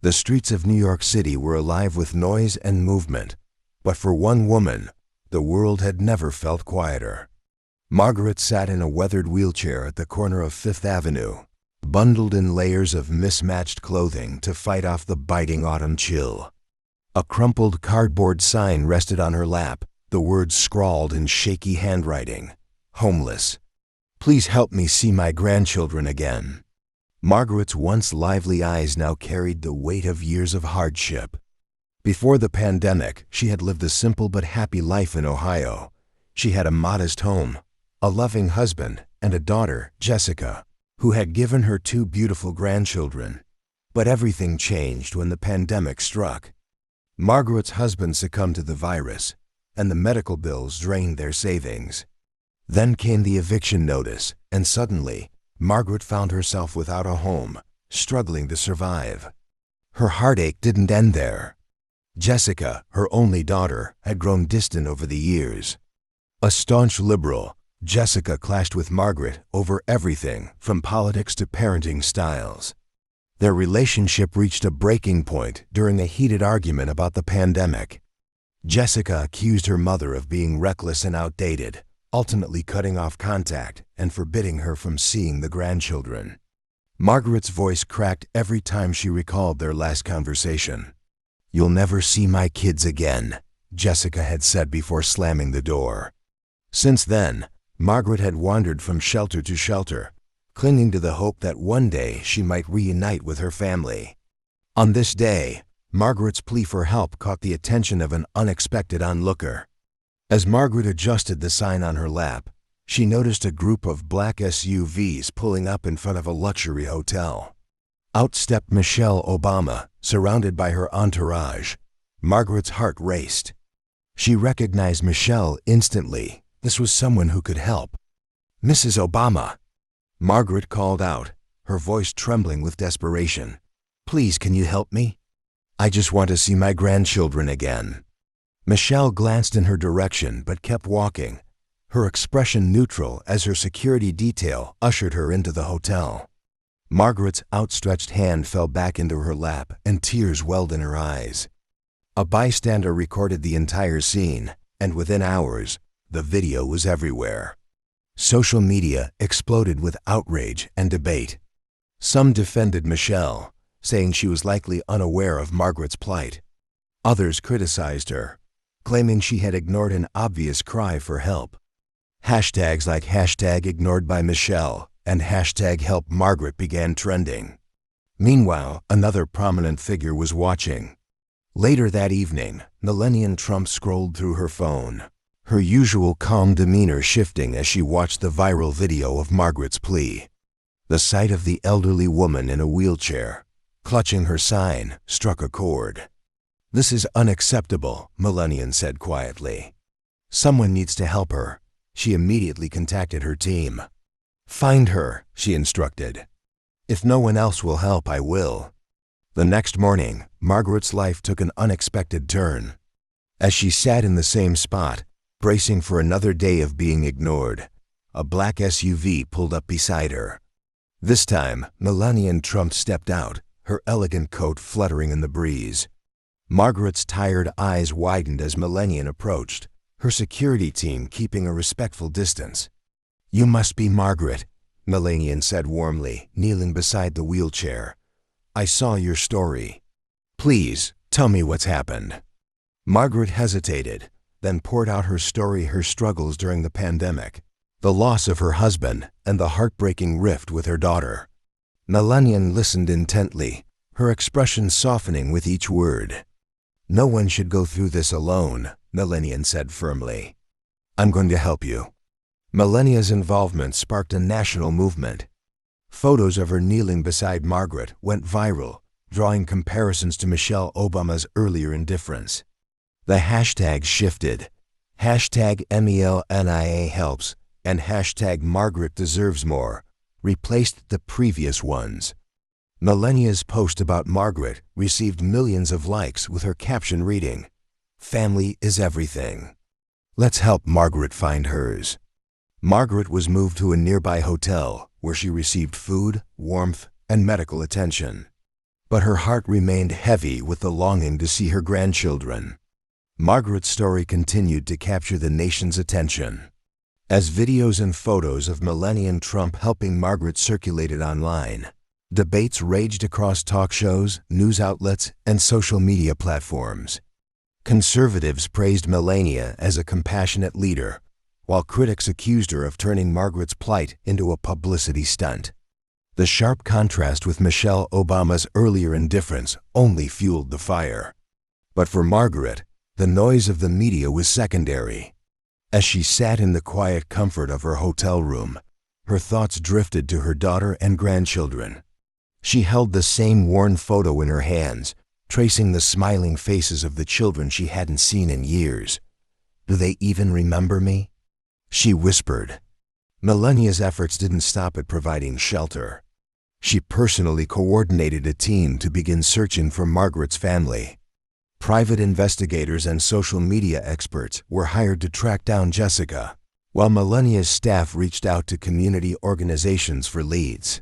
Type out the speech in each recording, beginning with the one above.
The streets of New York City were alive with noise and movement, but for one woman, the world had never felt quieter. Margaret sat in a weathered wheelchair at the corner of Fifth Avenue, bundled in layers of mismatched clothing to fight off the biting autumn chill. A crumpled cardboard sign rested on her lap, the words scrawled in shaky handwriting, "Homeless. Please help me see my grandchildren again." Margaret's once lively eyes now carried the weight of years of hardship. Before the pandemic, she had lived a simple but happy life in Ohio. She had a modest home, a loving husband, and a daughter, Jessica, who had given her 2 beautiful grandchildren. But everything changed when the pandemic struck. Margaret's husband succumbed to the virus, and the medical bills drained their savings. Then came the eviction notice, and suddenly, Margaret found herself without a home, struggling to survive. Her heartache didn't end there. Jessica, her only daughter, had grown distant over the years. A staunch liberal, Jessica clashed with Margaret over everything from politics to parenting styles. Their relationship reached a breaking point during a heated argument about the pandemic. Jessica accused her mother of being reckless and outdated, ultimately cutting off contact and forbidding her from seeing the grandchildren. Margaret's voice cracked every time she recalled their last conversation. "You'll never see my kids again," Jessica had said before slamming the door. Since then, Margaret had wandered from shelter to shelter, clinging to the hope that one day she might reunite with her family. On this day, Margaret's plea for help caught the attention of an unexpected onlooker. As Margaret adjusted the sign on her lap, she noticed a group of black SUVs pulling up in front of a luxury hotel. Out stepped Michelle Obama, surrounded by her entourage. Margaret's heart raced. She recognized Michelle instantly. This was someone who could help. "Mrs. Obama," Margaret called out, her voice trembling with desperation. "Please, can you help me? I just want to see my grandchildren again." Michelle glanced in her direction but kept walking, her expression neutral as her security detail ushered her into the hotel. Margaret's outstretched hand fell back into her lap and tears welled in her eyes. A bystander recorded the entire scene, and within hours, the video was everywhere. Social media exploded with outrage and debate. Some defended Michelle, saying she was likely unaware of Margaret's plight. Others criticized her, claiming she had ignored an obvious cry for help. Hashtags like #ignored by Michelle and #help Margaret began trending. Meanwhile, another prominent figure was watching. Later that evening, Melania Trump scrolled through her phone, her usual calm demeanor shifting as she watched the viral video of Margaret's plea. The sight of the elderly woman in a wheelchair, clutching her sign, struck a chord. "This is unacceptable," Melania said quietly. "Someone needs to help her." She immediately contacted her team. "Find her," she instructed. "If no one else will help, I will." The next morning, Margaret's life took an unexpected turn. As she sat in the same spot, bracing for another day of being ignored, a black SUV pulled up beside her. This time, Melania Trump stepped out, her elegant coat fluttering in the breeze. Margaret's tired eyes widened as Melania approached, her security team keeping a respectful distance. "You must be Margaret," Melania said warmly, kneeling beside the wheelchair. "I saw your story. Please, tell me what's happened." Margaret hesitated, then poured out her story, her struggles during the pandemic, the loss of her husband, and the heartbreaking rift with her daughter. Melania listened intently, her expression softening with each word. "No one should go through this alone," Melania said firmly. "I'm going to help you." Melania's involvement sparked a national movement. Photos of her kneeling beside Margaret went viral, drawing comparisons to Michelle Obama's earlier indifference. The hashtags shifted. #MELNIA helps and #Margaret deserves more replaced the previous ones. Melania's post about Margaret received millions of likes with her caption reading, "Family is everything. Let's help Margaret find hers." Margaret was moved to a nearby hotel where she received food, warmth, and medical attention. but her heart remained heavy with the longing to see her grandchildren. Margaret's story continued to capture the nation's attention. As videos and photos of Melania Trump helping Margaret circulated online, debates raged across talk shows, news outlets, and social media platforms. Conservatives praised Melania as a compassionate leader, while critics accused her of turning Margaret's plight into a publicity stunt. The sharp contrast with Michelle Obama's earlier indifference only fueled the fire. But for Margaret, the noise of the media was secondary. As she sat in the quiet comfort of her hotel room, her thoughts drifted to her daughter and grandchildren. She held the same worn photo in her hands, tracing the smiling faces of the children she hadn't seen in years. "Do they even remember me?" she whispered. Melania's efforts didn't stop at providing shelter. She personally coordinated a team to begin searching for Margaret's family. Private investigators and social media experts were hired to track down Jessica, while Melania's staff reached out to community organizations for leads.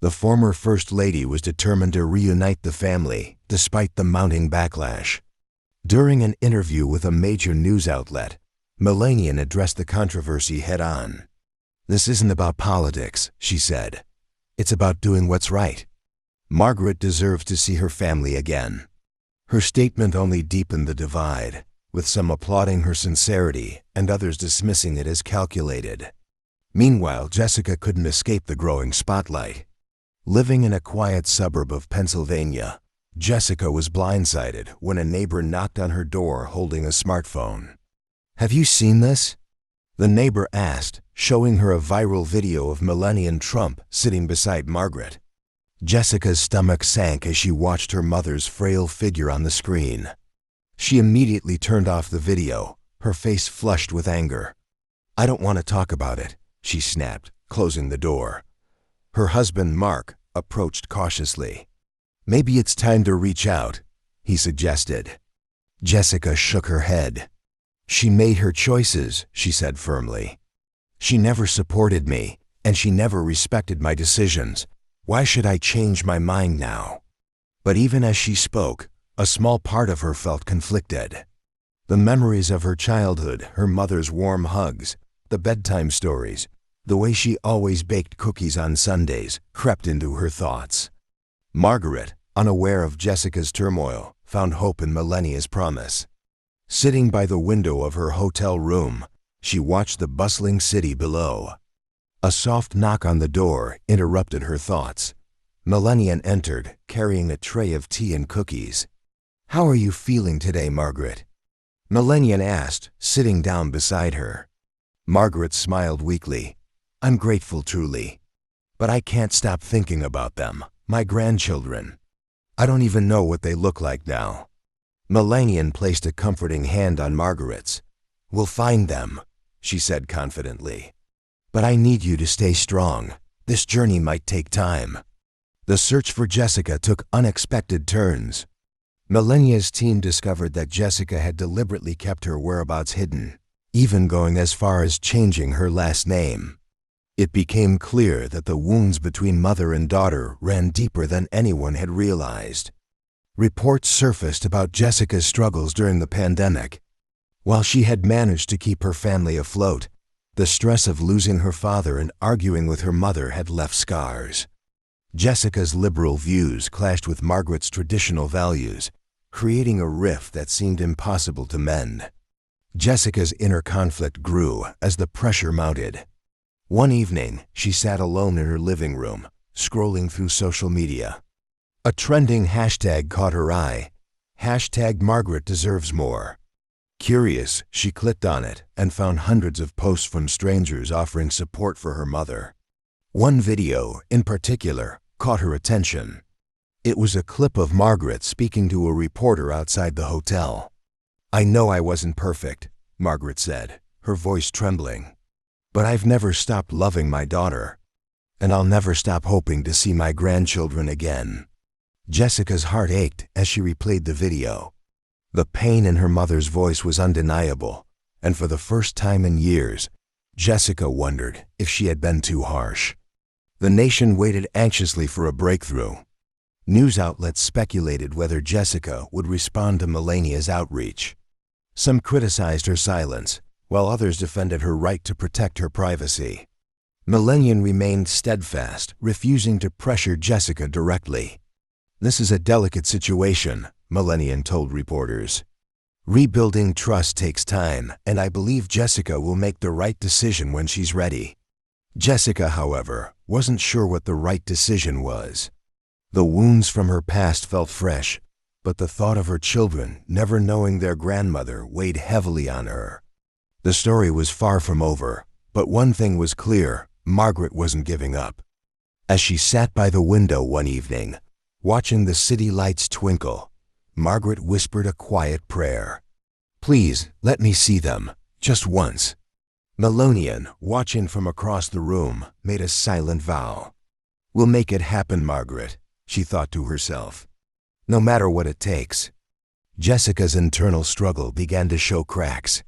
The former First Lady was determined to reunite the family, despite the mounting backlash. During an interview with a major news outlet, Melania addressed the controversy head-on. "This isn't about politics," she said. "It's about doing what's right. Margaret deserves to see her family again." Her statement only deepened the divide, with some applauding her sincerity and others dismissing it as calculated. Meanwhile, Jessica couldn't escape the growing spotlight. Living in a quiet suburb of Pennsylvania, Jessica was blindsided when a neighbor knocked on her door holding a smartphone. "Have you seen this?" the neighbor asked, showing her a viral video of Melania Trump sitting beside Margaret. Jessica's stomach sank as she watched her mother's frail figure on the screen. She immediately turned off the video, her face flushed with anger. "I don't want to talk about it," she snapped, closing the door. Her husband, Mark, approached cautiously. "Maybe it's time to reach out," he suggested. Jessica shook her head. "She made her choices," she said firmly. "She never supported me, and she never respected my decisions. Why should I change my mind now?" But even as she spoke, a small part of her felt conflicted. The memories of her childhood, her mother's warm hugs, the bedtime stories, the way she always baked cookies on Sundays, crept into her thoughts. Margaret, unaware of Jessica's turmoil, found hope in Melania's promise. Sitting by the window of her hotel room, she watched the bustling city below. A soft knock on the door interrupted her thoughts. Melania entered, carrying a tray of tea and cookies. "How are you feeling today, Margaret?" Melania asked, sitting down beside her. Margaret smiled weakly. "I'm grateful, truly. But I can't stop thinking about them, my grandchildren. I don't even know what they look like now." Melania placed a comforting hand on Margaret's. "We'll find them," she said confidently. "But I need you to stay strong. This journey might take time." The search for Jessica took unexpected turns. Melania's team discovered that Jessica had deliberately kept her whereabouts hidden, even going as far as changing her last name. It became clear that the wounds between mother and daughter ran deeper than anyone had realized. Reports surfaced about Jessica's struggles during the pandemic. While she had managed to keep her family afloat, the stress of losing her father and arguing with her mother had left scars. Jessica's liberal views clashed with Margaret's traditional values, creating a rift that seemed impossible to mend. Jessica's inner conflict grew as the pressure mounted. One evening, she sat alone in her living room, scrolling through social media. A trending hashtag caught her eye. #MargaretDeservesMore. Curious, she clicked on it and found hundreds of posts from strangers offering support for her mother. One video, in particular, caught her attention. It was a clip of Margaret speaking to a reporter outside the hotel. "I know I wasn't perfect," Margaret said, her voice trembling. "But I've never stopped loving my daughter. And I'll never stop hoping to see my grandchildren again." Jessica's heart ached as she replayed the video. The pain in her mother's voice was undeniable, and for the first time in years, Jessica wondered if she had been too harsh. The nation waited anxiously for a breakthrough. News outlets speculated whether Jessica would respond to Melania's outreach. Some criticized her silence, while others defended her right to protect her privacy. Melania remained steadfast, refusing to pressure Jessica directly. "This is a delicate situation," Melania told reporters. "Rebuilding trust takes time, and I believe Jessica will make the right decision when she's ready." Jessica, however, wasn't sure what the right decision was. The wounds from her past felt fresh, but the thought of her children never knowing their grandmother weighed heavily on her. The story was far from over, but one thing was clear: Margaret wasn't giving up. As she sat by the window one evening, watching the city lights twinkle, Margaret whispered a quiet prayer. "Please, let me see them, just once." Melania, watching from across the room, made a silent vow. "We'll make it happen, Margaret," she thought to herself. "No matter what it takes." Jessica's internal struggle began to show cracks.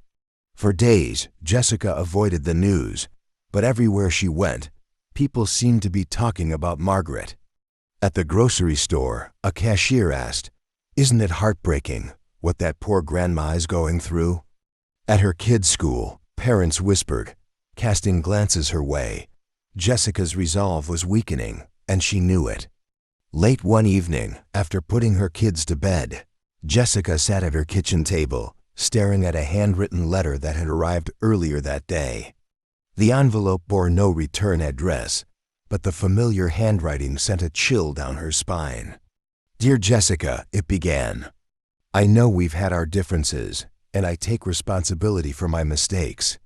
For days, Jessica avoided the news, but everywhere she went, people seemed to be talking about Margaret. At the grocery store, a cashier asked, "Isn't it heartbreaking what that poor grandma is going through?" At her kids' school, parents whispered, casting glances her way. Jessica's resolve was weakening, and she knew it. Late one evening, after putting her kids to bed, Jessica sat at her kitchen table, staring at a handwritten letter that had arrived earlier that day. The envelope bore no return address, but the familiar handwriting sent a chill down her spine. "Dear Jessica," it began, "I know we've had our differences, and I take responsibility for my mistakes.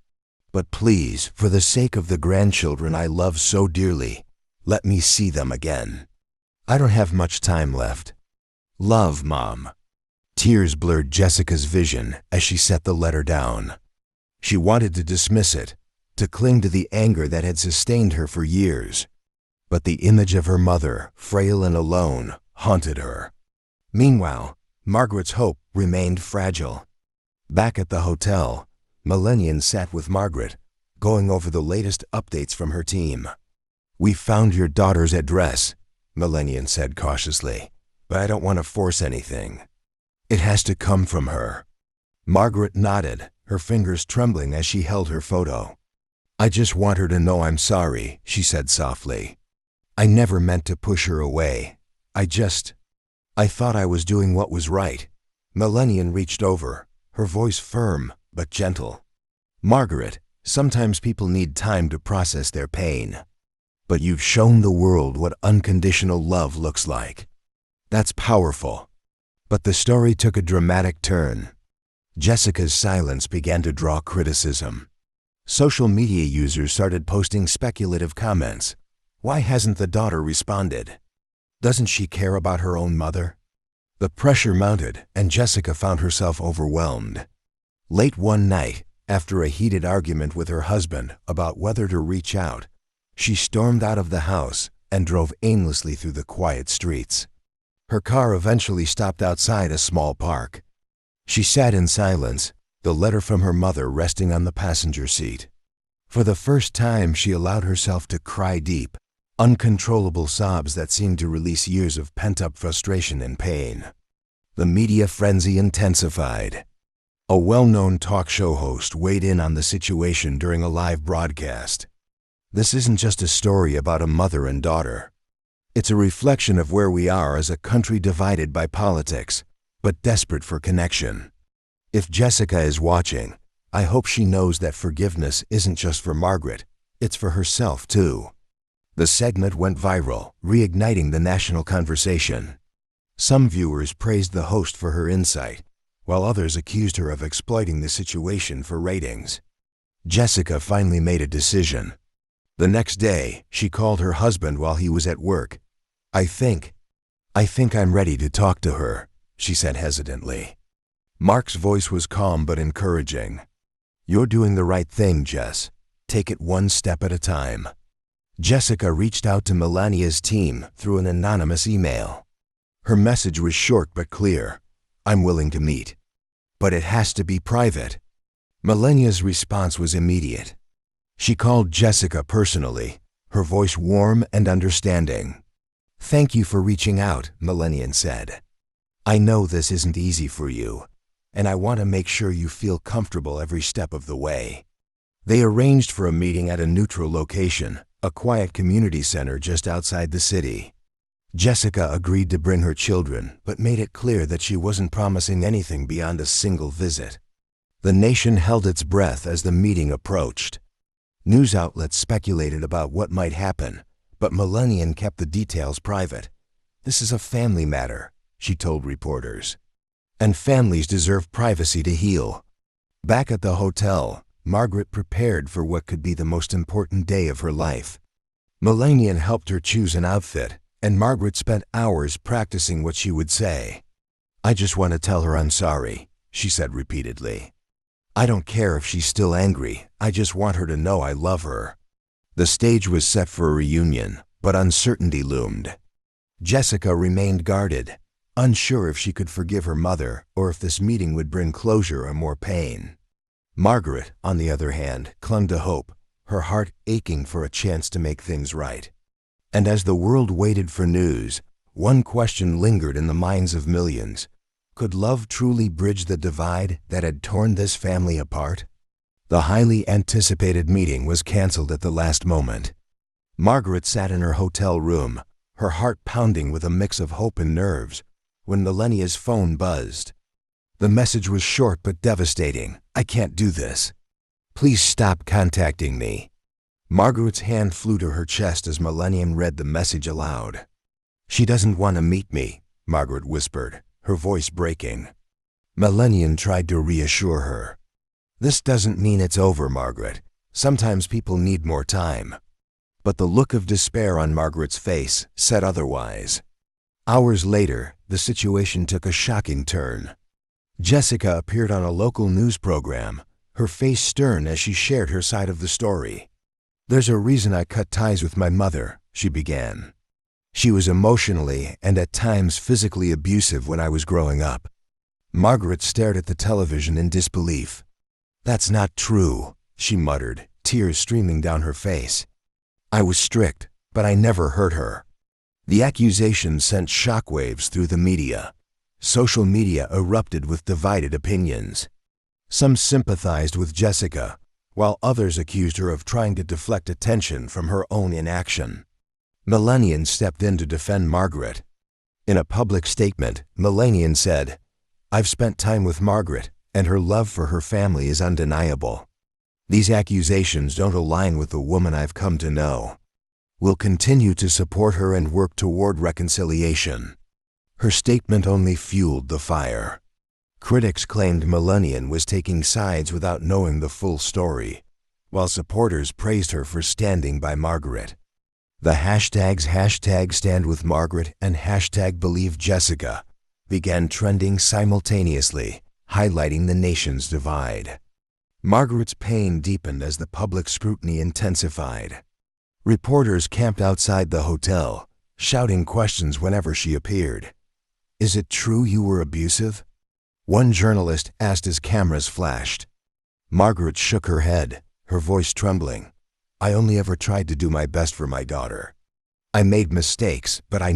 But please, for the sake of the grandchildren I love so dearly, let me see them again. I don't have much time left. Love, Mom." Tears blurred Jessica's vision as she set the letter down. She wanted to dismiss it, to cling to the anger that had sustained her for years. But the image of her mother, frail and alone, haunted her. Meanwhile, Margaret's hope remained fragile. Back at the hotel, Melania sat with Margaret, going over the latest updates from her team. "We found your daughter's address," Melania said cautiously, "but I don't want to force anything. It has to come from her." Margaret nodded, her fingers trembling as she held her photo. "I just want her to know I'm sorry," she said softly. "I never meant to push her away. I thought I was doing what was right." Melania reached over, her voice firm but gentle. "Margaret, sometimes people need time to process their pain. But you've shown the world what unconditional love looks like. That's powerful." But the story took a dramatic turn. Jessica's silence began to draw criticism. Social media users started posting speculative comments. Why hasn't the daughter responded? Doesn't she care about her own mother? The pressure mounted, and Jessica found herself overwhelmed. Late one night, after a heated argument with her husband about whether to reach out, she stormed out of the house and drove aimlessly through the quiet streets. Her car eventually stopped outside a small park. She sat in silence, the letter from her mother resting on the passenger seat. For the first time, she allowed herself to cry deep, uncontrollable sobs that seemed to release years of pent-up frustration and pain. The media frenzy intensified. A well-known talk show host weighed in on the situation during a live broadcast. "This isn't just a story about a mother and daughter. It's a reflection of where we are as a country divided by politics, but desperate for connection. If Jessica is watching, I hope she knows that forgiveness isn't just for Margaret, it's for herself too." The segment went viral, reigniting the national conversation. Some viewers praised the host for her insight, while others accused her of exploiting the situation for ratings. Jessica finally made a decision. The next day, she called her husband while he was at work. I think I'm ready to talk to her," she said hesitantly. Mark's voice was calm but encouraging. "You're doing the right thing, Jess. Take it one step at a time." Jessica reached out to Melania's team through an anonymous email. Her message was short but clear. "I'm willing to meet. But it has to be private." Melania's response was immediate. She called Jessica personally, her voice warm and understanding. "Thank you for reaching out," Melania said. "I know this isn't easy for you, and I want to make sure you feel comfortable every step of the way." They arranged for a meeting at a neutral location, a quiet community center just outside the city. Jessica agreed to bring her children, but made it clear that she wasn't promising anything beyond a single visit. The nation held its breath as the meeting approached. News outlets speculated about what might happen, but Melania kept the details private. "This is a family matter," she told reporters. "And families deserve privacy to heal." Back at the hotel, Margaret prepared for what could be the most important day of her life. Melania helped her choose an outfit, and Margaret spent hours practicing what she would say. "I just want to tell her I'm sorry," she said repeatedly. "I don't care if she's still angry, I just want her to know I love her." The stage was set for a reunion, but uncertainty loomed. Jessica remained guarded, unsure if she could forgive her mother or if this meeting would bring closure or more pain. Margaret, on the other hand, clung to hope, her heart aching for a chance to make things right. And as the world waited for news, one question lingered in the minds of millions. Could love truly bridge the divide that had torn this family apart? The highly anticipated meeting was canceled at the last moment. Margaret sat in her hotel room, her heart pounding with a mix of hope and nerves, when Melania's phone buzzed. The message was short but devastating. "I can't do this. Please stop contacting me." Margaret's hand flew to her chest as Melania read the message aloud. "She doesn't want to meet me," Margaret whispered, her voice breaking. Melania tried to reassure her. "This doesn't mean it's over, Margaret. Sometimes people need more time." But the look of despair on Margaret's face said otherwise. Hours later, the situation took a shocking turn. Jessica appeared on a local news program, her face stern as she shared her side of the story. "There's a reason I cut ties with my mother," she began. "She was emotionally and at times physically abusive when I was growing up." Margaret stared at the television in disbelief. "That's not true," she muttered, tears streaming down her face. "I was strict, but I never hurt her." The accusation sent shockwaves through the media. Social media erupted with divided opinions. Some sympathized with Jessica, while others accused her of trying to deflect attention from her own inaction. Melania stepped in to defend Margaret. In a public statement, Melania said, "I've spent time with Margaret, and her love for her family is undeniable. These accusations don't align with the woman I've come to know. We'll continue to support her and work toward reconciliation." Her statement only fueled the fire. Critics claimed Melania was taking sides without knowing the full story, while supporters praised her for standing by Margaret. The hashtags #StandWithMargaret and #BelieveJessica began trending simultaneously, highlighting the nation's divide. Margaret's pain deepened as the public scrutiny intensified. Reporters camped outside the hotel, shouting questions whenever she appeared. "Is it true you were abusive?" one journalist asked as cameras flashed. Margaret shook her head, her voice trembling. "I only ever tried to do my best for my daughter. I made mistakes, but I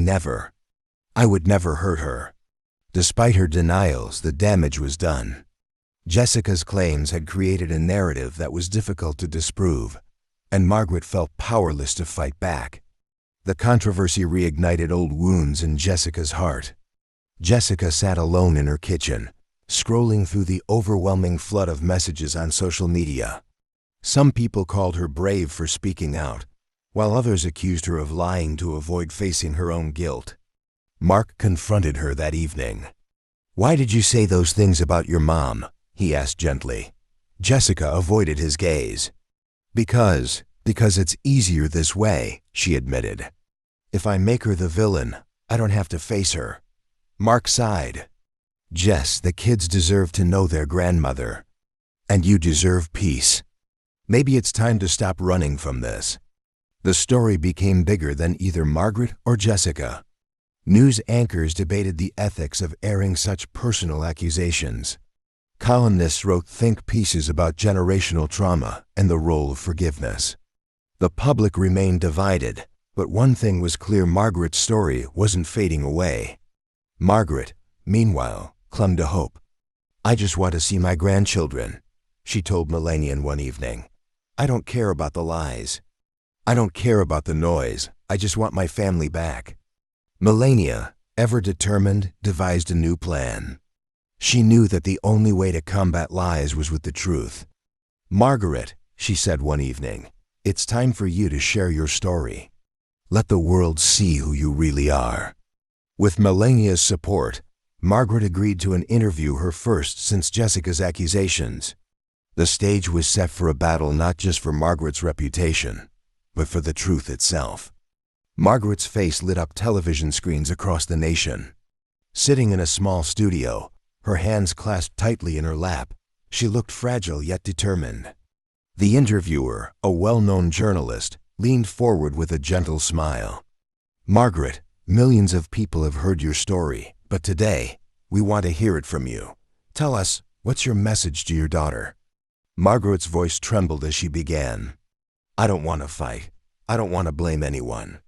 would never hurt her." Despite her denials, the damage was done. Jessica's claims had created a narrative that was difficult to disprove, and Margaret felt powerless to fight back. The controversy reignited old wounds in Jessica's heart. Jessica sat alone in her kitchen, scrolling through the overwhelming flood of messages on social media. Some people called her brave for speaking out, while others accused her of lying to avoid facing her own guilt. Mark confronted her that evening. "Why did you say those things about your mom?" he asked gently. Jessica avoided his gaze. Because it's easier this way," she admitted. "If I make her the villain, I don't have to face her." Mark sighed. "Jess, the kids deserve to know their grandmother. And you deserve peace. Maybe it's time to stop running from this." The story became bigger than either Margaret or Jessica. News anchors debated the ethics of airing such personal accusations. Columnists wrote think pieces about generational trauma and the role of forgiveness. The public remained divided, But one thing was clear: Margaret's story wasn't fading away. Margaret, meanwhile, clung to hope. "I just want to see my grandchildren," she told Melania one evening. "I don't care about the lies. I don't care about the noise. I just want my family back." Melania, ever determined, devised a new plan. She knew that the only way to combat lies was with the truth. "Margaret," she said one evening, "it's time for you to share your story. Let the world see who you really are." With Melania's support, Margaret agreed to an interview, her first since Jessica's accusations. The stage was set for a battle not just for Margaret's reputation, but for the truth itself. Margaret's face lit up television screens across the nation. Sitting in a small studio, her hands clasped tightly in her lap, she looked fragile yet determined. The interviewer, a well-known journalist, leaned forward with a gentle smile. "Margaret, millions of people have heard your story, but today, we want to hear it from you. Tell us, what's your message to your daughter?" Margaret's voice trembled as she began. "I don't want to fight. I don't want to blame anyone.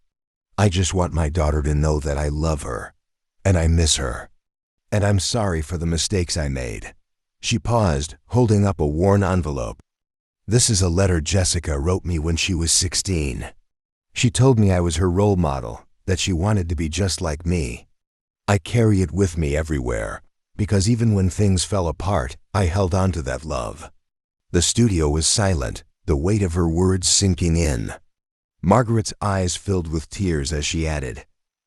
I just want my daughter to know that I love her, and I miss her. And I'm sorry for the mistakes I made." She paused, holding up a worn envelope. "This is a letter Jessica wrote me when she was 16. She told me I was her role model, that she wanted to be just like me. I carry it with me everywhere, because even when things fell apart, I held on to that love." The studio was silent, the weight of her words sinking in. Margaret's eyes filled with tears as she added,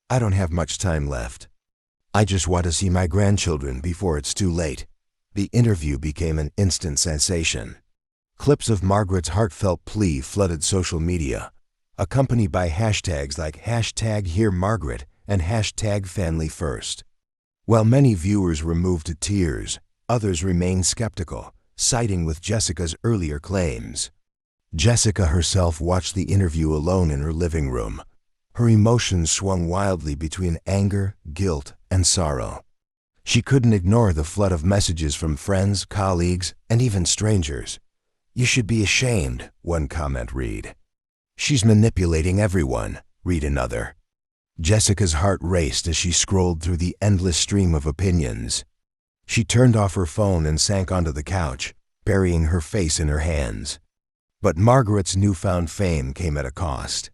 "I don't have much time left. I just want to see my grandchildren before it's too late." The interview became an instant sensation. Clips of Margaret's heartfelt plea flooded social media, accompanied by hashtags like #HearMargaret and #FamilyFirst. While many viewers were moved to tears, others remained skeptical, siding with Jessica's earlier claims. Jessica herself watched the interview alone in her living room. Her emotions swung wildly between anger, guilt, and sorrow. She couldn't ignore the flood of messages from friends, colleagues, and even strangers. "You should be ashamed," one comment read. "She's manipulating everyone," read another. Jessica's heart raced as she scrolled through the endless stream of opinions. She turned off her phone and sank onto the couch, burying her face in her hands. But Margaret's newfound fame came at a cost.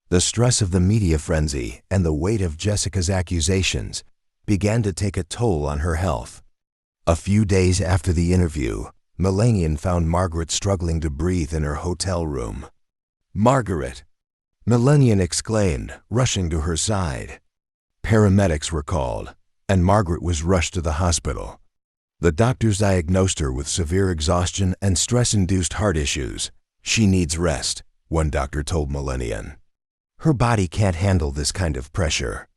The stress of the media frenzy and the weight of Jessica's accusations began to take a toll on her health. A few days after the interview, Melania found Margaret struggling to breathe in her hotel room. "Margaret!" Melania exclaimed, rushing to her side. Paramedics were called, and Margaret was rushed to the hospital. The doctors diagnosed her with severe exhaustion and stress-induced heart issues. "She needs rest," one doctor told Melania. "Her body can't handle this kind of pressure."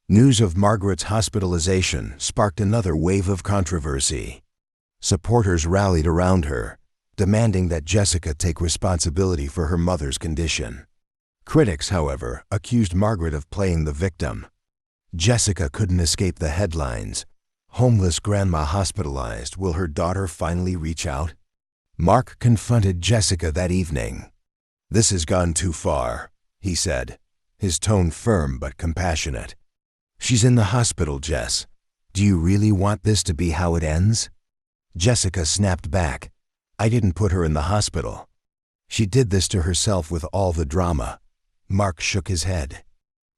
News of Margaret's hospitalization sparked another wave of controversy. Supporters rallied around her, demanding that Jessica take responsibility for her mother's condition. Critics, however, accused Margaret of playing the victim. Jessica couldn't escape the headlines. "Homeless grandma hospitalized. Will her daughter finally reach out?" Mark confronted Jessica that evening. "This has gone too far," he said, his tone firm but compassionate. "She's in the hospital, Jess. Do you really want this to be how it ends?" Jessica snapped back. "I didn't put her in the hospital. She did this to herself with all the drama." Mark shook his head.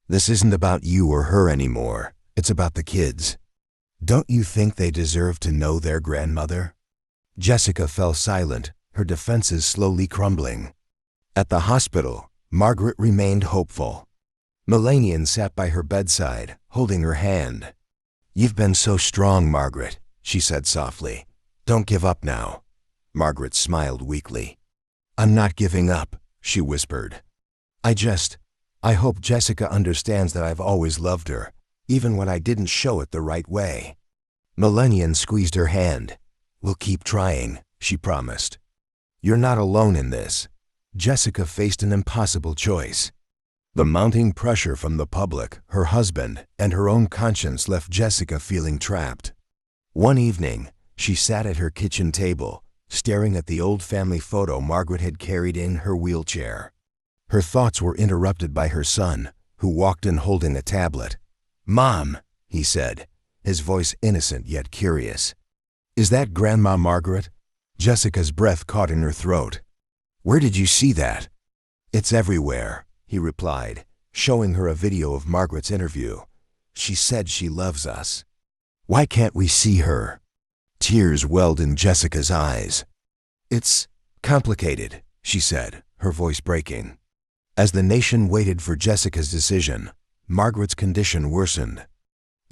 "This isn't about you or her anymore. It's about the kids. Don't you think they deserve to know their grandmother?" Jessica fell silent, her defenses slowly crumbling. At the hospital, Margaret remained hopeful. Melania sat by her bedside, holding her hand. "You've been so strong, Margaret," she said softly. "Don't give up now." Margaret smiled weakly. "I'm not giving up," she whispered. I hope Jessica understands that I've always loved her, even when I didn't show it the right way." Melania squeezed her hand. "We'll keep trying," she promised. "You're not alone in this." Jessica faced an impossible choice. The mounting pressure from the public, her husband, and her own conscience left Jessica feeling trapped. One evening, she sat at her kitchen table, staring at the old family photo Margaret had carried in her wheelchair. Her thoughts were interrupted by her son, who walked in holding a tablet. "Mom," he said, his voice innocent yet curious. "Is that Grandma Margaret?" Jessica's breath caught in her throat. "Where did you see that?" "It's everywhere," he replied, showing her a video of Margaret's interview. "She said she loves us." "Why can't we see her?" Tears welled in Jessica's eyes. "It's complicated," she said, her voice breaking. As the nation waited for Jessica's decision, Margaret's condition worsened.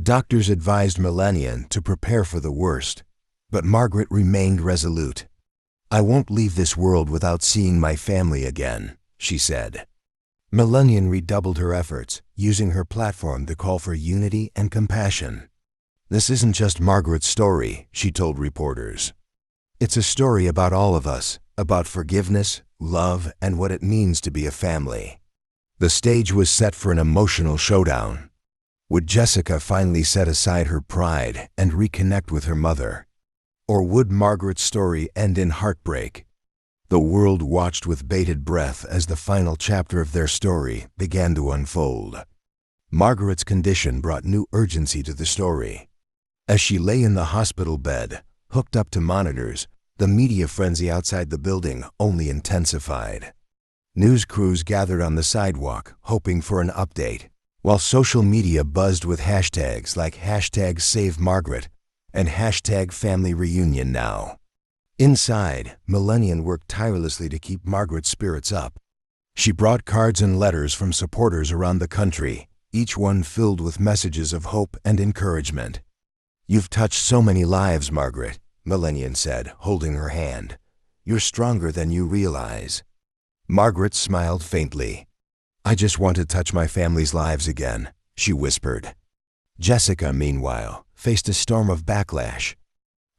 Doctors advised Melania to prepare for the worst, but Margaret remained resolute. "I won't leave this world without seeing my family again," she said. Melania redoubled her efforts, using her platform to call for unity and compassion. "This isn't just Margaret's story," she told reporters. "It's a story about all of us, about forgiveness, love, and what it means to be a family." The stage was set for an emotional showdown. Would Jessica finally set aside her pride and reconnect with her mother? Or would Margaret's story end in heartbreak? The world watched with bated breath as the final chapter of their story began to unfold. Margaret's condition brought new urgency to the story. As she lay in the hospital bed, hooked up to monitors, the media frenzy outside the building only intensified. News crews gathered on the sidewalk, hoping for an update, while social media buzzed with hashtags like #SaveMargaret and #FamilyReunionNow. Inside, Melania worked tirelessly to keep Margaret's spirits up. She brought cards and letters from supporters around the country, each one filled with messages of hope and encouragement. "You've touched so many lives, Margaret," Melania said, holding her hand. "You're stronger than you realize." Margaret smiled faintly. "I just want to touch my family's lives again," she whispered. Jessica, meanwhile, faced a storm of backlash.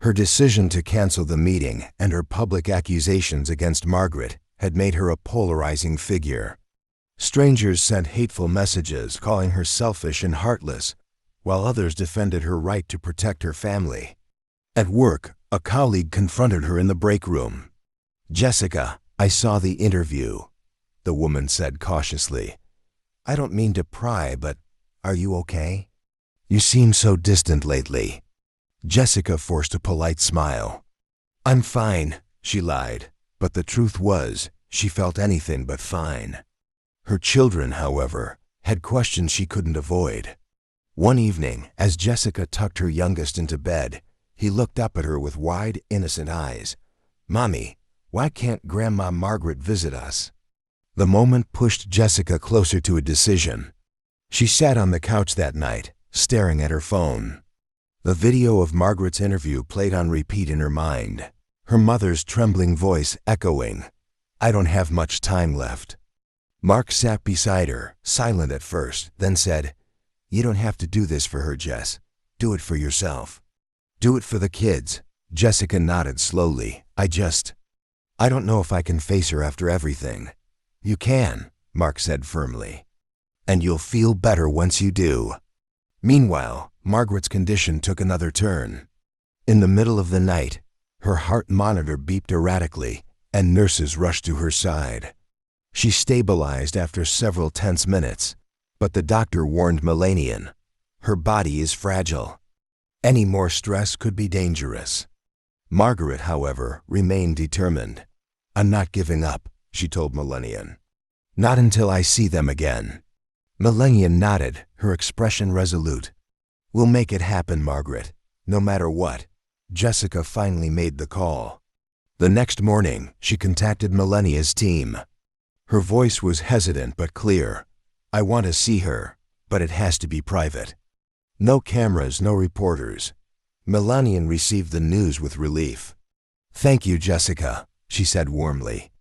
Her decision to cancel the meeting and her public accusations against Margaret had made her a polarizing figure. Strangers sent hateful messages calling her selfish and heartless, while others defended her right to protect her family. At work, a colleague confronted her in the break room. "Jessica, I saw the interview," the woman said cautiously. "I don't mean to pry, but are you okay? You seem so distant lately." Jessica forced a polite smile. "I'm fine," she lied, but the truth was, she felt anything but fine. Her children, however, had questions she couldn't avoid. One evening, as Jessica tucked her youngest into bed, he looked up at her with wide, innocent eyes. "Mommy, why can't Grandma Margaret visit us?" The moment pushed Jessica closer to a decision. She sat on the couch that night, staring at her phone. The video of Margaret's interview played on repeat in her mind, her mother's trembling voice echoing, "I don't have much time left." Mark sat beside her, silent at first, then said, "You don't have to do this for her, Jess. Do it for yourself." "Do it for the kids." Jessica nodded slowly. I don't know if I can face her after everything." "You can," Mark said firmly. "And you'll feel better once you do." Meanwhile, Margaret's condition took another turn. In the middle of the night, her heart monitor beeped erratically, and nurses rushed to her side. She stabilized after several tense minutes, but the doctor warned Melania, "Her body is fragile. Any more stress could be dangerous." Margaret, however, remained determined. "I'm not giving up," she told Melania. "Not until I see them again." Melania nodded, her expression resolute. "We'll make it happen, Margaret, no matter what." Jessica finally made the call. The next morning, she contacted Melania's team. Her voice was hesitant but clear. "I want to see her, but it has to be private. No cameras, no reporters." Melania received the news with relief. "Thank you, Jessica," she said warmly.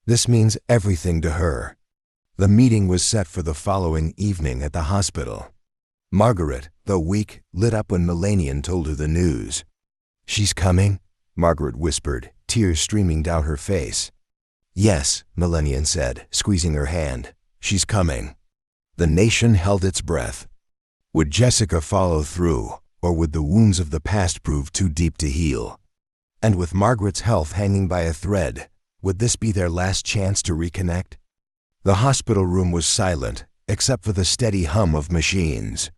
"This means everything to her." The meeting was set for the following evening at the hospital. Margaret, though weak, lit up when Melania told her the news. "She's coming?" Margaret whispered, tears streaming down her face. "Yes," Melania said, squeezing her hand. "She's coming." The nation held its breath. Would Jessica follow through, or would the wounds of the past prove too deep to heal? And with Margaret's health hanging by a thread, would this be their last chance to reconnect? The hospital room was silent, except for the steady hum of machines.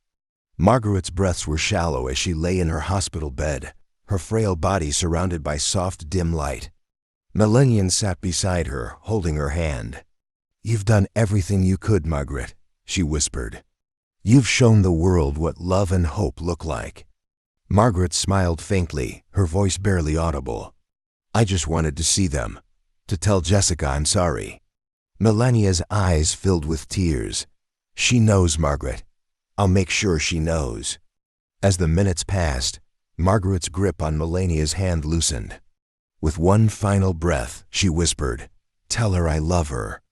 Margaret's breaths were shallow as she lay in her hospital bed, her frail body surrounded by soft, dim light. Melania sat beside her, holding her hand. "You've done everything you could, Margaret," she whispered. "You've shown the world what love and hope look like." Margaret smiled faintly, her voice barely audible. "I just wanted to see them, to tell Jessica I'm sorry." Melania's eyes filled with tears. "She knows, Margaret. I'll make sure she knows." As the minutes passed, Margaret's grip on Melania's hand loosened. With one final breath, she whispered, "Tell her I love her."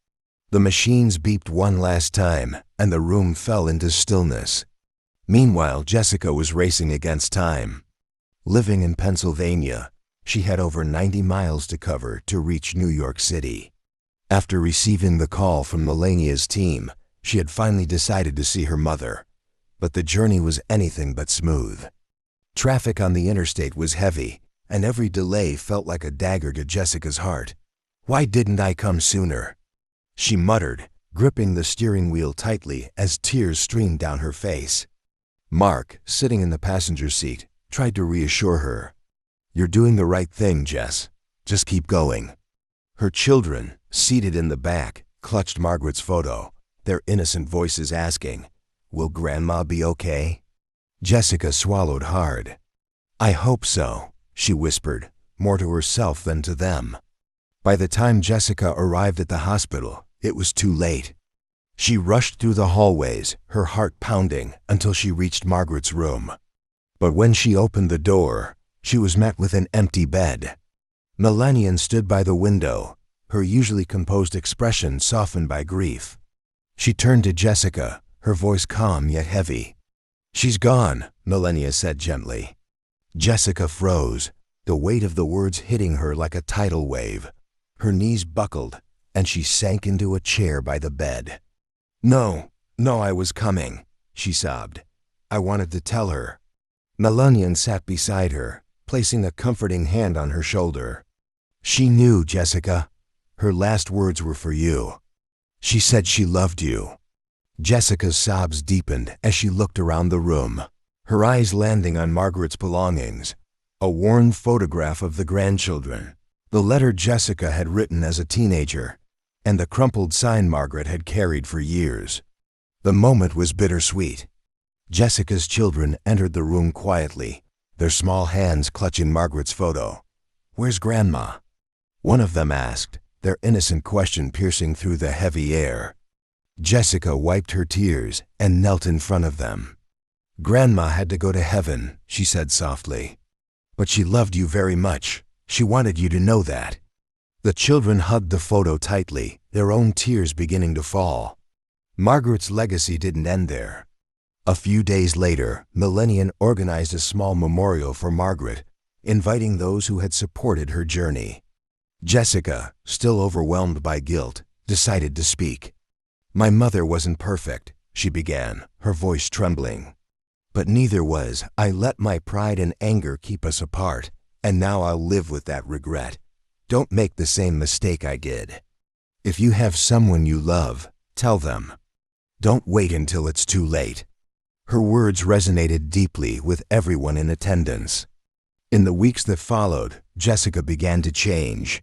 The machines beeped one last time, and the room fell into stillness. Meanwhile, Jessica was racing against time. Living in Pennsylvania, she had over 90 miles to cover to reach New York City. After receiving the call from Melania's team, she had finally decided to see her mother. But the journey was anything but smooth. Traffic on the interstate was heavy, and every delay felt like a dagger to Jessica's heart. "Why didn't I come sooner?" she muttered, gripping the steering wheel tightly as tears streamed down her face. Mark, sitting in the passenger seat, tried to reassure her. "You're doing the right thing, Jess. Just keep going." Her children, seated in the back, clutched Margaret's photo, their innocent voices asking, "Will Grandma be okay?" Jessica swallowed hard. "I hope so," she whispered, more to herself than to them. By the time Jessica arrived at the hospital, it was too late. She rushed through the hallways, her heart pounding, until she reached Margaret's room. But when she opened the door, she was met with an empty bed. Melania stood by the window, her usually composed expression softened by grief. She turned to Jessica, her voice calm yet heavy. "She's gone," Melania said gently. Jessica froze, the weight of the words hitting her like a tidal wave. Her knees buckled, and she sank into a chair by the bed. No, I was coming," she sobbed. "I wanted to tell her." Melania sat beside her, placing a comforting hand on her shoulder. "She knew, Jessica. Her last words were for you. She said she loved you." Jessica's sobs deepened as she looked around the room, her eyes landing on Margaret's belongings, a worn photograph of the grandchildren, the letter Jessica had written as a teenager, and the crumpled sign Margaret had carried for years. The moment was bittersweet. Jessica's children entered the room quietly, their small hands clutching Margaret's photo. "Where's Grandma?" one of them asked, their innocent question piercing through the heavy air. Jessica wiped her tears and knelt in front of them. "Grandma had to go to heaven," she said softly. "But she loved you very much. She wanted you to know that." The children hugged the photo tightly, their own tears beginning to fall. Margaret's legacy didn't end there. A few days later, Melania organized a small memorial for Margaret, inviting those who had supported her journey. Jessica, still overwhelmed by guilt, decided to speak. "My mother wasn't perfect," she began, her voice trembling. "But neither was I. Let my pride and anger keep us apart, and now I'll live with that regret. Don't make the same mistake I did. If you have someone you love, tell them. Don't wait until it's too late." Her words resonated deeply with everyone in attendance. In the weeks that followed, Jessica began to change.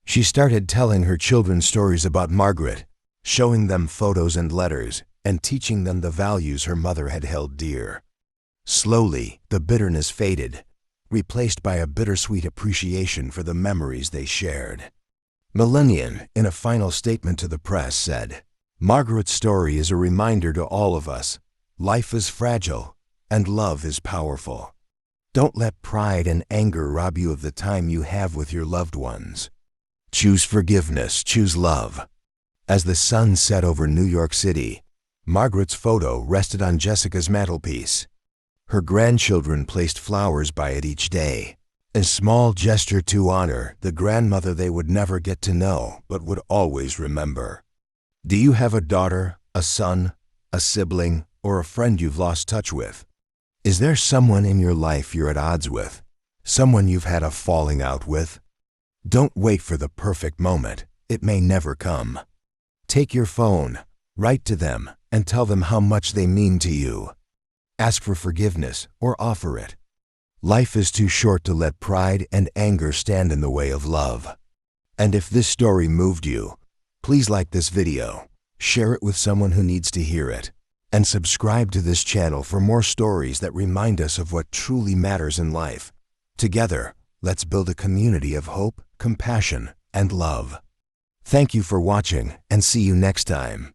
She started telling her children stories about Margaret, showing them photos and letters, and teaching them the values her mother had held dear. Slowly, the bitterness faded, replaced by a bittersweet appreciation for the memories they shared. Melania, in a final statement to the press, said, "Margaret's story is a reminder to all of us. Life is fragile, and love is powerful. Don't let pride and anger rob you of the time you have with your loved ones. Choose forgiveness, choose love." As the sun set over New York City, Margaret's photo rested on Jessica's mantelpiece. Her grandchildren placed flowers by it each day, a small gesture to honor the grandmother they would never get to know but would always remember. Do you have a daughter, a son, a sibling, or a friend you've lost touch with? Is there someone in your life you're at odds with? Someone you've had a falling out with? Don't wait for the perfect moment. It may never come. Take your phone, write to them, and tell them how much they mean to you. Ask for forgiveness or offer it. Life is too short to let pride and anger stand in the way of love. And if this story moved you, please like this video, share it with someone who needs to hear it, and subscribe to this channel for more stories that remind us of what truly matters in life. Together, let's build a community of hope, compassion, and love. Thank you for watching, and see you next time.